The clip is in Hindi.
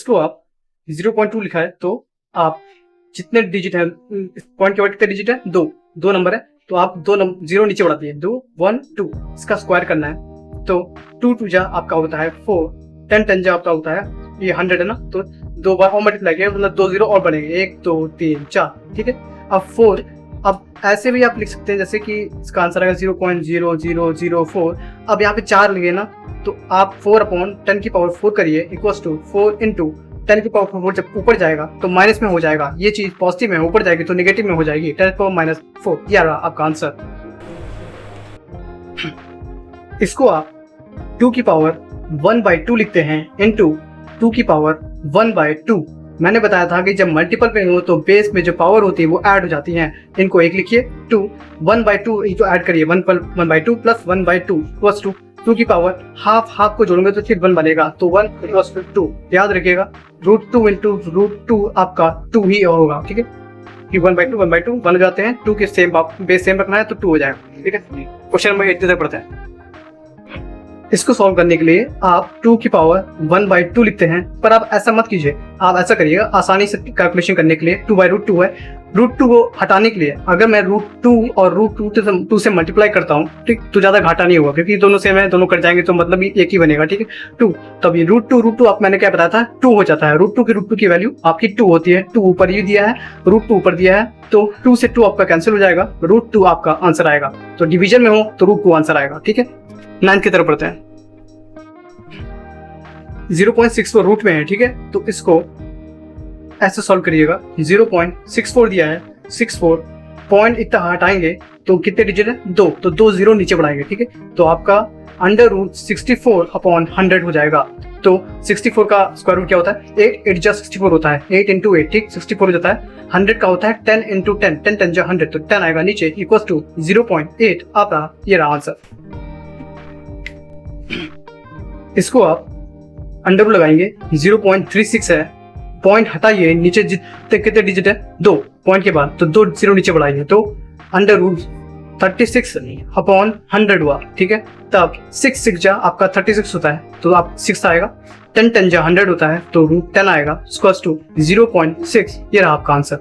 इसको आप 0.2 लिखा है तो आप जितने डिजिट है पॉइंट के बाद कितने डिजिट है, दो नंबर है तो आप जीरो नीचे बढ़ा दिए, 2 1 2 इसका स्क्वायर करना है तो 2 2 जा आपका होता है 4, 10 10 जा आपका होता है ये 100 है ना, तो 2 बार और मल्टीप्लाई किया मतलब 2 जीरो और बनेंगे 1 2 3 4, ठीक है। अब 4, अब ऐसे भी आप लिख सकते हैं जैसे कि इसका आंसर आएगा 0.0004। अब यहाँ पे 4 लगे ना तो आप 4/10⁴ करिए इक्वल्स टू 4 इंटू 10⁴ जब ऊपर जाएगा तो माइनस में हो जाएगा, ये चीज पॉजिटिव में ऊपर जाएगी तो नेगेटिव में हो जाएगी 10⁻⁴। ये आ रहा आपका आंसर। इसको आप 2⁻1/2 लिखते हैं इंटू 2⁻1/2। मैंने बताया था कि जब मल्टीपल पे हो तो बेस में जो पावर होती है वो ऐड हो जाती है। इनको एक लिखिए 2 1/2 इनको ऐड करिए 1/2 प्लस 1/2 प्लस 2 2 की पावर हाफ को जोड़ोगे तो फिर 1 बनेगा तो 1 प्लस 2 याद रखिएगा। √2 इंटू √2 आपका 2 ही होगा, ठीक है। 1/2 बन जाते हैं 2 के सेम बेस सेम रखना है तो 2 हो जाएगा, ठीक है। क्वेश्चन नंबर 8 तक पढ़ते हैं। इसको सॉल्व करने के लिए आप 2⁻1/2 लिखते हैं, पर आप ऐसा मत कीजिए, आप ऐसा करिएगा आसानी से कैलकुलेशन करने के लिए 2/√2 है, √2 को हटाने के लिए अगर मैं √2 और √2 से मल्टीप्लाई करता हूँ, ठीक, तो ज्यादा घाटा नहीं होगा क्योंकि दोनों सेम है, दोनों कट जाएंगे तो मतलब एक ही बनेगा, ठीक है 2। तब ये √2 आप मैंने क्या बताया था 2 हो जाता है। √2 की वैल्यू आपकी 2 होती है, 2 ऊपर ही दिया है, √2 ऊपर दिया है तो 2 से 2 आपका कैंसिल हो जाएगा, √2 आपका आंसर आएगा। तो डिवीजन में हो तो √2 आंसर आएगा, ठीक है। 9 की तरफ पढ़ते हैं। 0.64 रूट में है, ठीक है, तो इसको ऐसे सॉल्व करिएगा। 0.64 दिया है, 64 पॉइंट इतना हटाएंगे तो कितने डिजिट है 2, तो 2 जीरो नीचे बढ़ाएंगे, ठीक है। तो आपका √64/100 हो जाएगा। तो 64 का स्क्वायर रूट क्या होता है 8 8 जा 64 होता है, 8 इंटू 8, ठीक, 64 हो जाता है। 100 का होता है 10 इंटू 10, 10 10 जा 100 तो 10 आएगा नीचे इक्वल्स टू 0.8 आपका ये रहा आंसर। इसको आप अंडर रूट लगाएंगे, 0.36 है, पॉइंट हटाइए नीचे जितने कितने डिजिट है 2 पॉइंट के बाद तो 2 जीरो नीचे बढ़ाइए तो √36/100 हुआ, ठीक है। तब 6 6 जा आपका 36 होता है तो आप 6 आएगा, 10 10 जा 100 होता है तो √10 आएगा, इक्वल्स टू 0.6 ये रहा आपका आंसर।